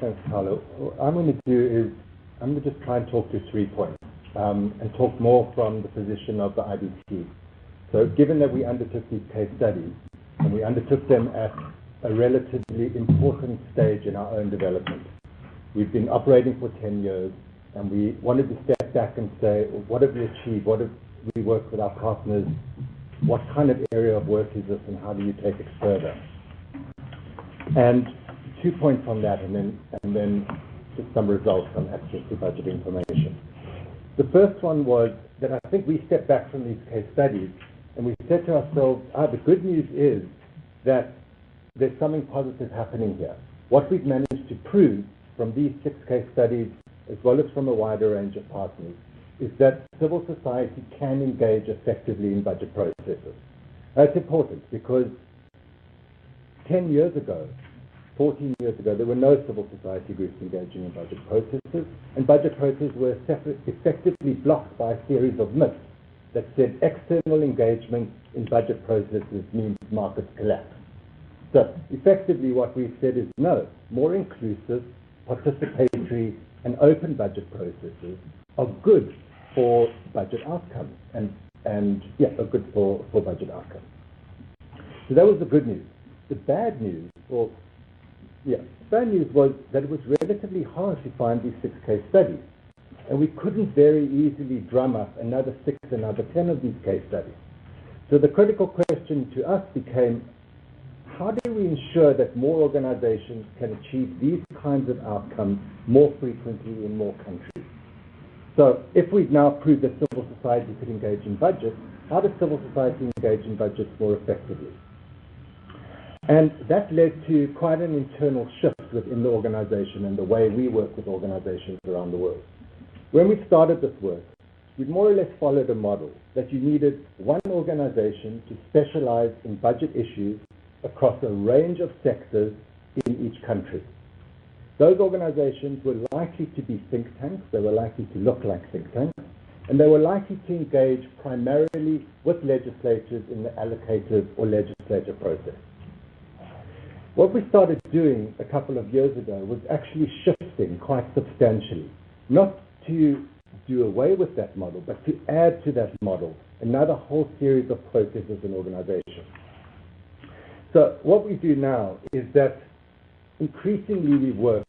Thanks, Carlo. What I'm going to do is I'm going to just try and talk to 3 points and talk more from the position of the IBP. So given that we undertook these case studies and we undertook them at a relatively important stage in our own development, we've been operating for 10 years and we wanted to step back and say, what have we achieved? What have we worked with our partners? What kind of area of work is this and how do you take it further? And 2 points on that and then just some results on access to budget information. The first one was that I think we stepped back from these case studies and we said to ourselves, the good news is that there's something positive happening here. What we've managed to prove from these 6 case studies, as well as from a wider range of partners, is that civil society can engage effectively in budget processes. That's important because 10 years ago, 14 years ago, there were no civil society groups engaging in budget processes, and budget processes were effectively blocked by a series of myths that said external engagement in budget processes means markets collapse. So effectively what we've said is no, more inclusive, participatory, and open budget processes are good for budget outcomes and are good for budget outcomes. So that was the good news. The bad news, bad news was that it was relatively hard to find these 6 case studies. And we couldn't very easily drum up another 6, another 10 of these case studies. So the critical question to us became, how do we ensure that more organizations can achieve these kinds of outcomes more frequently in more countries? So if we've now proved that civil society could engage in budgets, how does civil society engage in budgets more effectively? And that led to quite an internal shift within the organization and the way we work with organizations around the world. When we started this work, we more or less followed a model that you needed one organization to specialize in budget issues across a range of sectors in each country. Those organizations were likely to be think tanks, they were likely to look like think tanks, and they were likely to engage primarily with legislators in the allocative or legislative process. What we started doing a couple of years ago was actually shifting quite substantially, not to do away with that model, but to add to that model another whole series of processes and organizations. So what we do now is that increasingly we work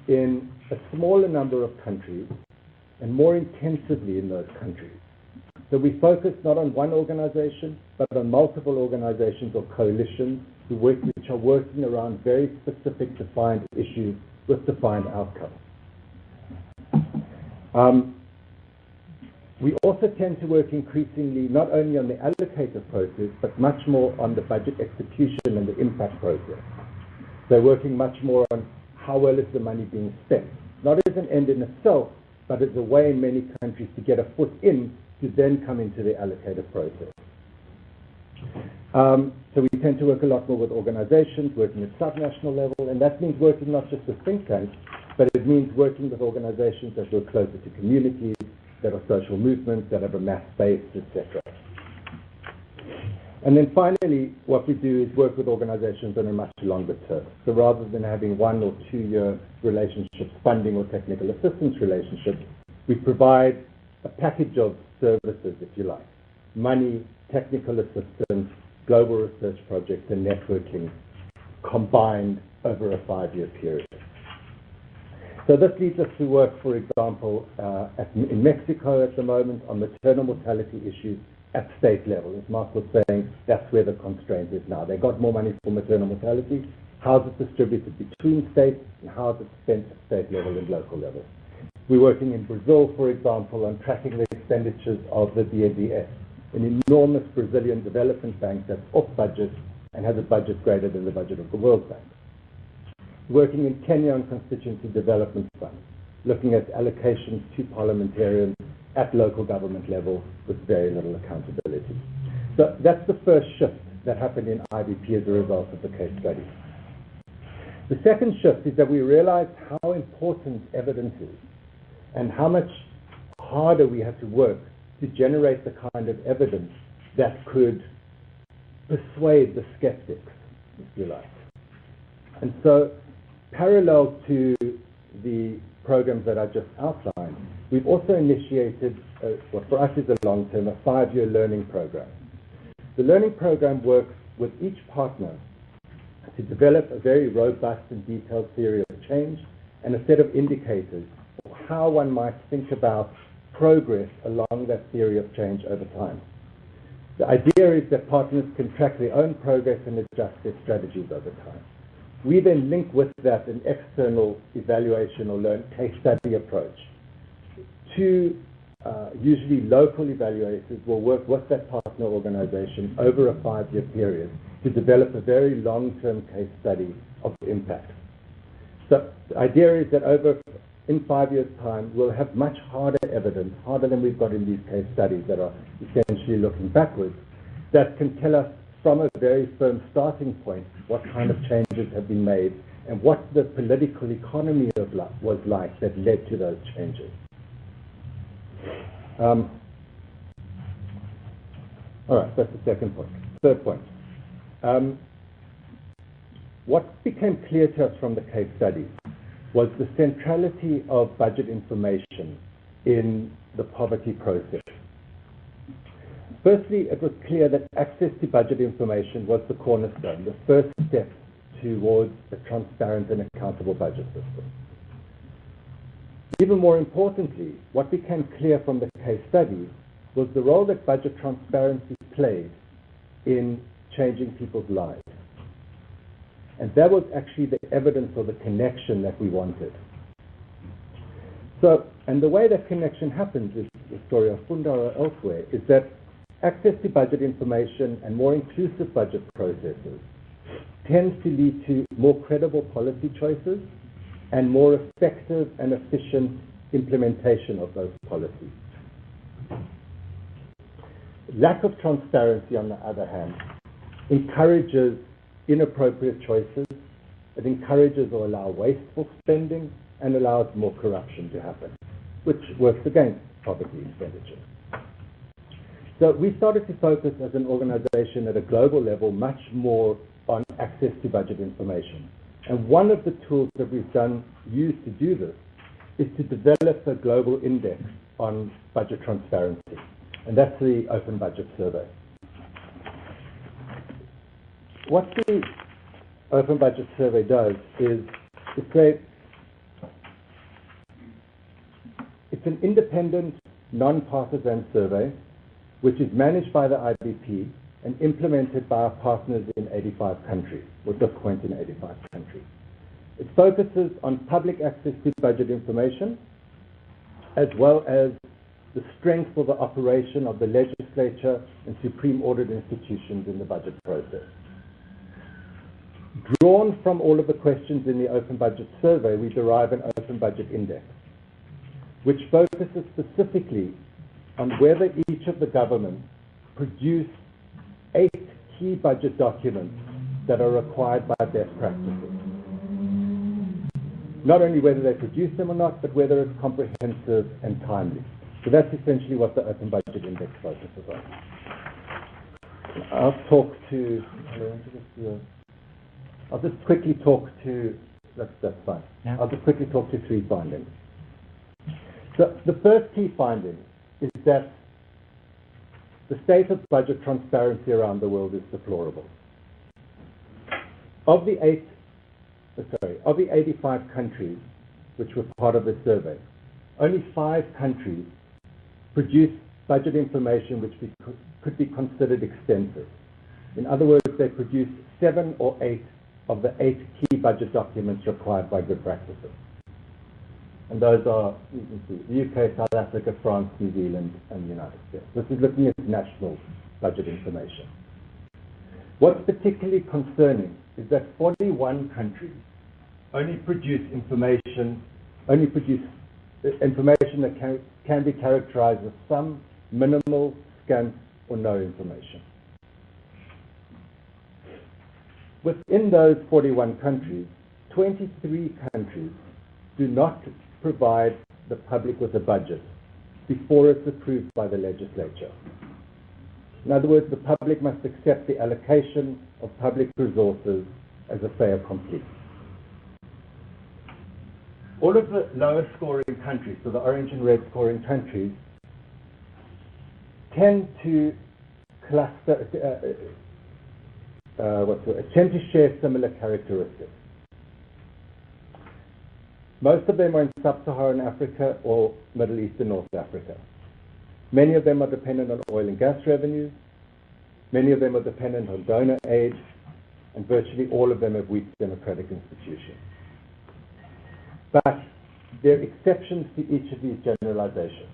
in a smaller number of countries and more intensively in those countries. So we focus not on one organization, but on multiple organizations or coalitions which are working around very specific defined issues with defined outcomes. We also tend to work increasingly not only on the allocative process, but much more on the budget execution and the impact process. So working much more on how well is the money being spent, not as an end in itself, but as a way in many countries to get a foot in to then come into the allocative process. So we tend to work a lot more with organizations, working at subnational level, and that means working not just with think tanks, but it means working with organizations that work closer to communities, that are social movements, that have a mass base, etc. And then finally, what we do is work with organizations on a much longer term. So rather than having 1 or 2 year relationships, funding or technical assistance relationships, we provide a package of services, if you like. Money, technical assistance, global research projects, and networking combined over a 5-year period. So this leads us to work, for example, in Mexico at the moment on maternal mortality issues at state level. As Mark was saying, that's where the constraint is now. They got more money for maternal mortality. How is it distributed between states, and how is it spent at state level and local level? We're working in Brazil, for example, on tracking the expenditures of the BNDES, an enormous Brazilian development bank that's off budget and has a budget greater than the budget of the World Bank. Working in Kenya on constituency development funds, looking at allocations to parliamentarians at local government level with very little accountability. So that's the first shift that happened in IBP as a result of the case study. The second shift is that we realized how important evidence is and how much harder we had to work to generate the kind of evidence that could persuade the skeptics, if you like. And so parallel to the programs that I just outlined, we've also initiated what for us is a long-term, a 5-year learning program. The learning program works with each partner to develop a very robust and detailed theory of change and a set of indicators for how one might think about progress along that theory of change over time. The idea is that partners can track their own progress and adjust their strategies over time. We then link with that an external evaluation or case study approach. Two usually local evaluators will work with that partner organization over a 5-year period to develop a very long-term case study of impact. So the idea is that in 5 years' time, we'll have much harder evidence, harder than we've got in these case studies that are essentially looking backwards, that can tell us from a very firm starting point what kind of changes have been made and what the political economy was like that led to those changes. All right, that's the second point. Third point. What became clear to us from the case studies was the centrality of budget information in the poverty process. Firstly, it was clear that access to budget information was the cornerstone, the first step towards a transparent and accountable budget system. Even more importantly, what became clear from the case studies was the role that budget transparency played in changing people's lives. And that was actually the evidence or the connection that we wanted. So, and the way that connection happens is the story of Funda or elsewhere, is that access to budget information and more inclusive budget processes tends to lead to more credible policy choices and more effective and efficient implementation of those policies. Lack of transparency, on the other hand, encourages inappropriate choices. It encourages or allows wasteful spending and allows more corruption to happen, which works against poverty expenditure. So we started to focus as an organization at a global level much more on access to budget information. And one of the tools that we've used to do this is to develop a global index on budget transparency. And that's the Open Budget Survey. What the Open Budget Survey does is it's an independent, non-partisan survey which is managed by the IBP and implemented by our partners in 85 countries, or at this point in 85 countries. It focuses on public access to budget information, as well as the strength of the operation of the legislature and supreme audit institutions in the budget process. Drawn from all of the questions in the Open Budget Survey, we derive an Open Budget Index, which focuses specifically on whether each of the governments produce 8 key budget documents that are required by best practices. Not only whether they produce them or not, but whether it's comprehensive and timely. So that's essentially what the Open Budget Index focuses on. I'll just quickly talk to, that's fine. Yeah. I'll just quickly talk to 3 findings. So the first key finding is that the state of budget transparency around the world is deplorable. Of the 85 countries which were part of the survey, only 5 countries produce budget information which could be considered extensive. In other words, they produce 7 or 8 of the 8 key budget documents required by good practices. And those are, you can see, the UK, South Africa, France, New Zealand, and the United States. This is looking at national budget information. What's particularly concerning is that 41 countries only produce information that can be characterized as some minimal, scant, or no information. Within those 41 countries, 23 countries do not provide the public with a budget before it's approved by the legislature. In other words, the public must accept the allocation of public resources as a fait accompli. all of the lower scoring countries, so the orange and red scoring countries, tend to cluster, tend to share similar characteristics. Most of them are in sub-Saharan Africa or Middle East and North Africa. Many of them are dependent on oil and gas revenues. Many of them are dependent on donor aid, and virtually all of them have weak democratic institutions. But there are exceptions to each of these generalizations.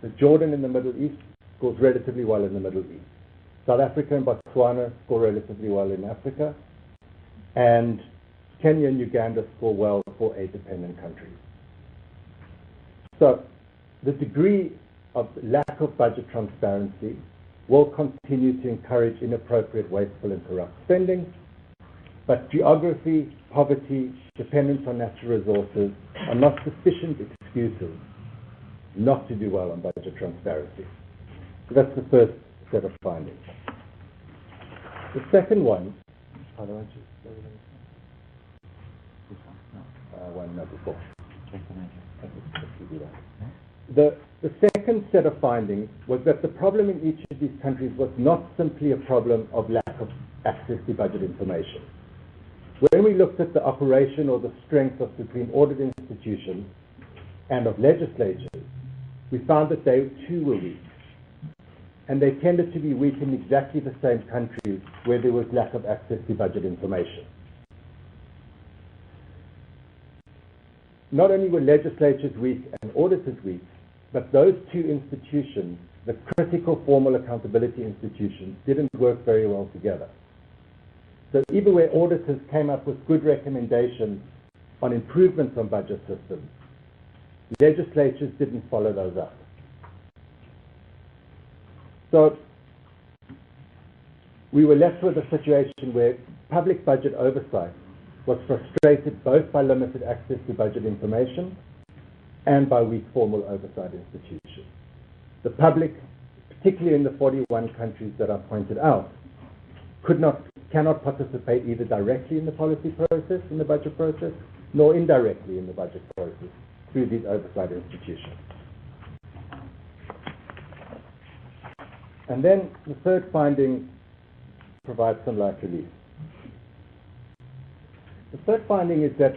So Jordan in the Middle East scores relatively well in the Middle East. South Africa and Botswana score relatively well in Africa. And Kenya and Uganda score well for aid-dependent countries. So the degree of lack of budget transparency will continue to encourage inappropriate, wasteful, and corrupt spending. But geography, poverty, dependence on natural resources are not sufficient excuses not to do well on budget transparency. So that's the first set of findings. The second one, the second set of findings was that the problem in each of these countries was not simply a problem of lack of access to budget information. When we looked at the operation or the strength of supreme audit institutions and of legislatures, we found that they too were weak. And they tended to be weak in exactly the same countries where there was lack of access to budget information. Not only were legislatures weak and auditors weak, but those two institutions, the critical formal accountability institutions, didn't work very well together. So even where auditors came up with good recommendations on improvements on budget systems, legislatures didn't follow those up. So we were left with a situation where public budget oversight was frustrated both by limited access to budget information and by weak formal oversight institutions. The public, particularly in the 41 countries that I pointed out, cannot participate either directly in the policy process, in the budget process, nor indirectly in the budget process through these oversight institutions. And then the third finding provides some light relief. The third finding is that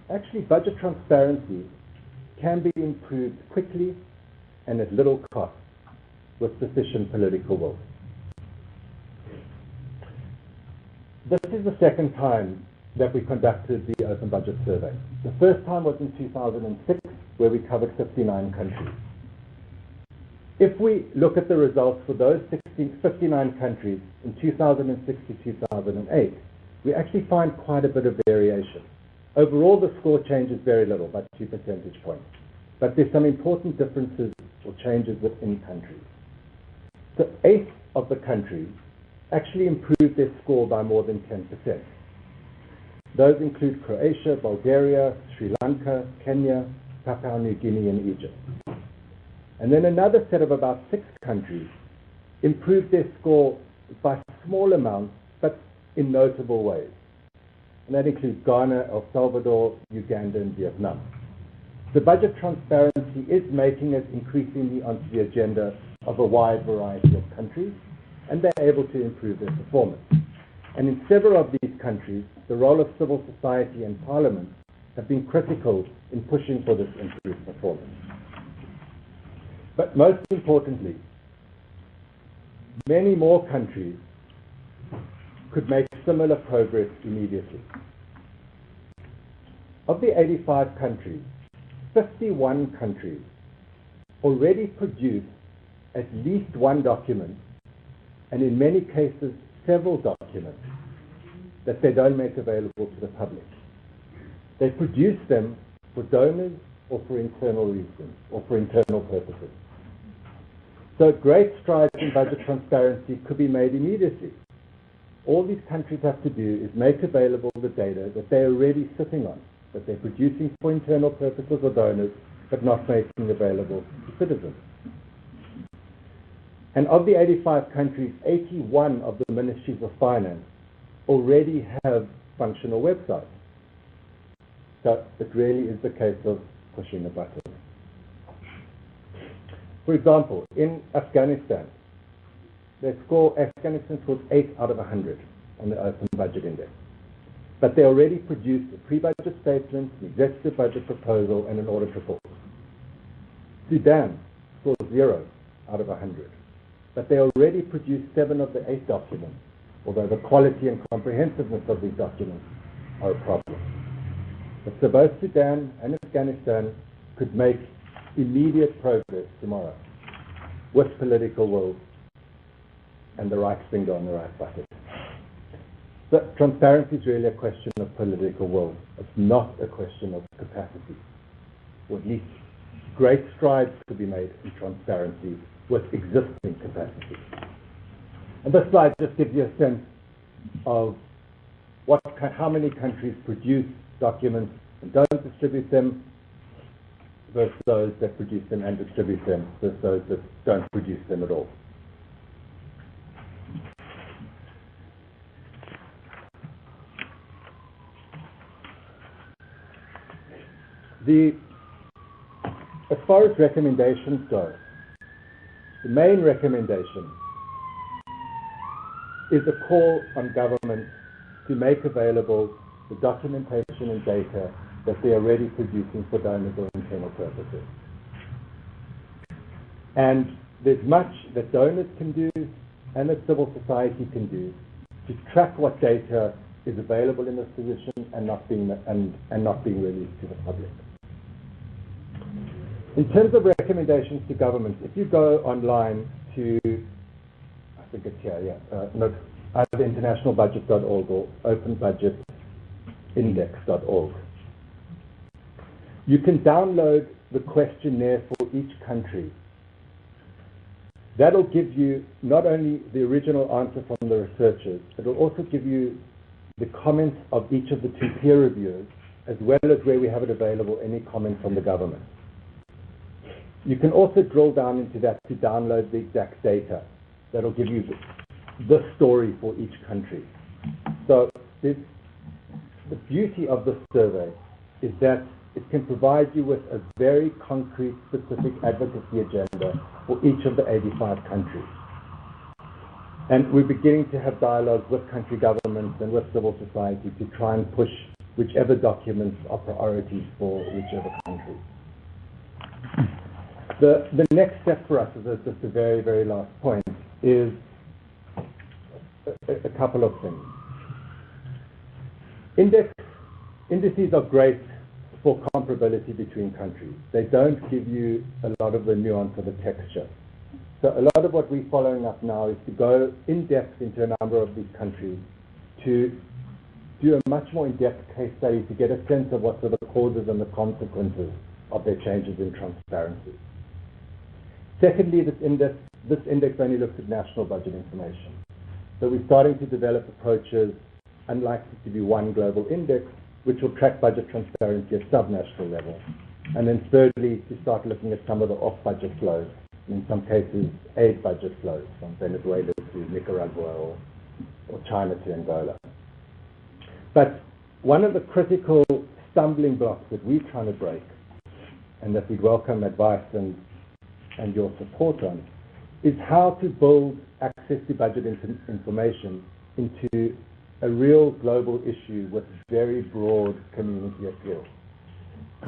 actually budget transparency can be improved quickly and at little cost with sufficient political will. This is the second time that we conducted the Open Budget Survey. The first time was in 2006, where we covered 59 countries. If we look at the results for those 59 countries in 2006 to 2008, we actually find quite a bit of variation. Overall, the score changes very little, by 2 percentage points. But there's some important differences or changes within countries. So 8 of the countries actually improved their score by more than 10%. Those include Croatia, Bulgaria, Sri Lanka, Kenya, Papua New Guinea, and Egypt. And then another set of about 6 countries improved their score by small amounts, but in notable ways. And that includes Ghana, El Salvador, Uganda, and Vietnam. The budget transparency is making it increasingly onto the agenda of a wide variety of countries, and they're able to improve their performance. And in several of these countries, the role of civil society and parliament have been critical in pushing for this improved performance. But most importantly, many more countries could make similar progress immediately. Of the 85 countries, 51 countries already produce at least one document, and in many cases several documents, that they don't make available to the public. They produce them for donors or for internal reasons or for internal purposes. So great strides in budget transparency could be made immediately. All these countries have to do is make available the data that they're already sitting on, that they're producing for internal purposes or donors, but not making available to citizens. And of the 85 countries, 81 of the ministries of finance already have functional websites. So it really is the case of pushing a button. For example, in Afghanistan, Afghanistan scored 8 out of 100 on the Open Budget Index. But they already produced a pre-budget statement, an executive budget proposal, and an audit report. Sudan scored 0 out of 100. But they already produced 7 of the 8 documents, although the quality and comprehensiveness of these documents are a problem. But so both Sudan and Afghanistan could make immediate progress tomorrow with political will and the right finger on the right button. So transparency is really a question of political will. It's not a question of capacity. Or at least great strides could be made in transparency with existing capacity. And this slide just gives you a sense of how many countries produce documents and don't distribute them versus those that produce them and distribute them versus those that don't produce them at all. As far as recommendations go, the main recommendation is a call on governments to make available the documentation and data that they are already producing for donors or internal purposes. And there's much that donors can do and that civil society can do to track what data is available in this position and not being released to the public. In terms of recommendations to governments, if you go online to, I think it's here, either internationalbudget.org or openbudgetindex.org, you can download the questionnaire for each country. That'll give you not only the original answer from the researchers, it will also give you the comments of each of the 2 peer reviewers, as well as where we have it available, any comments from the government. You can also drill down into that to download the exact data. That'll give you the story for each country. So the beauty of this survey is that it can provide you with a very concrete, specific advocacy agenda for each of the 85 countries. And we're beginning to have dialogue with country governments and with civil society to try and push whichever documents are priorities for whichever country. The next step for us, as just a very, very last point, is a couple of things. Indices are great for comparability between countries. They don't give you a lot of the nuance or the texture. So a lot of what we're following up now is to go in depth into a number of these countries to do a much more in-depth case study to get a sense of what are the causes and the consequences of their changes in transparency. Secondly, this index only looks at national budget information. So we're starting to develop approaches, unlikely to be one global index, which will track budget transparency at sub-national level. And then thirdly, to start looking at some of the off-budget flows, in some cases aid budget flows from Venezuela to Nicaragua or China to Angola. But one of the critical stumbling blocks that we're trying to break, and that we'd welcome advice and your support on, is how to build access to budget information into a real global issue with very broad community appeal.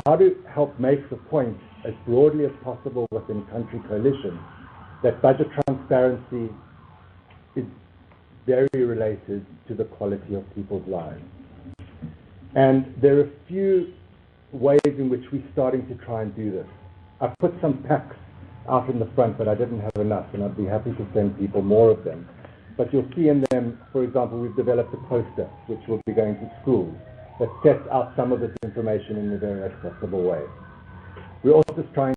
How to help make the point as broadly as possible within country coalitions that budget transparency is very related to the quality of people's lives. And there are a few ways in which we're starting to try and do this. I've put some packs out in the front, but I didn't have enough, and I'd be happy to send people more of them. But you'll see in them, for example, we've developed a poster which will be going to schools that sets out some of this information in a very accessible way. We're also trying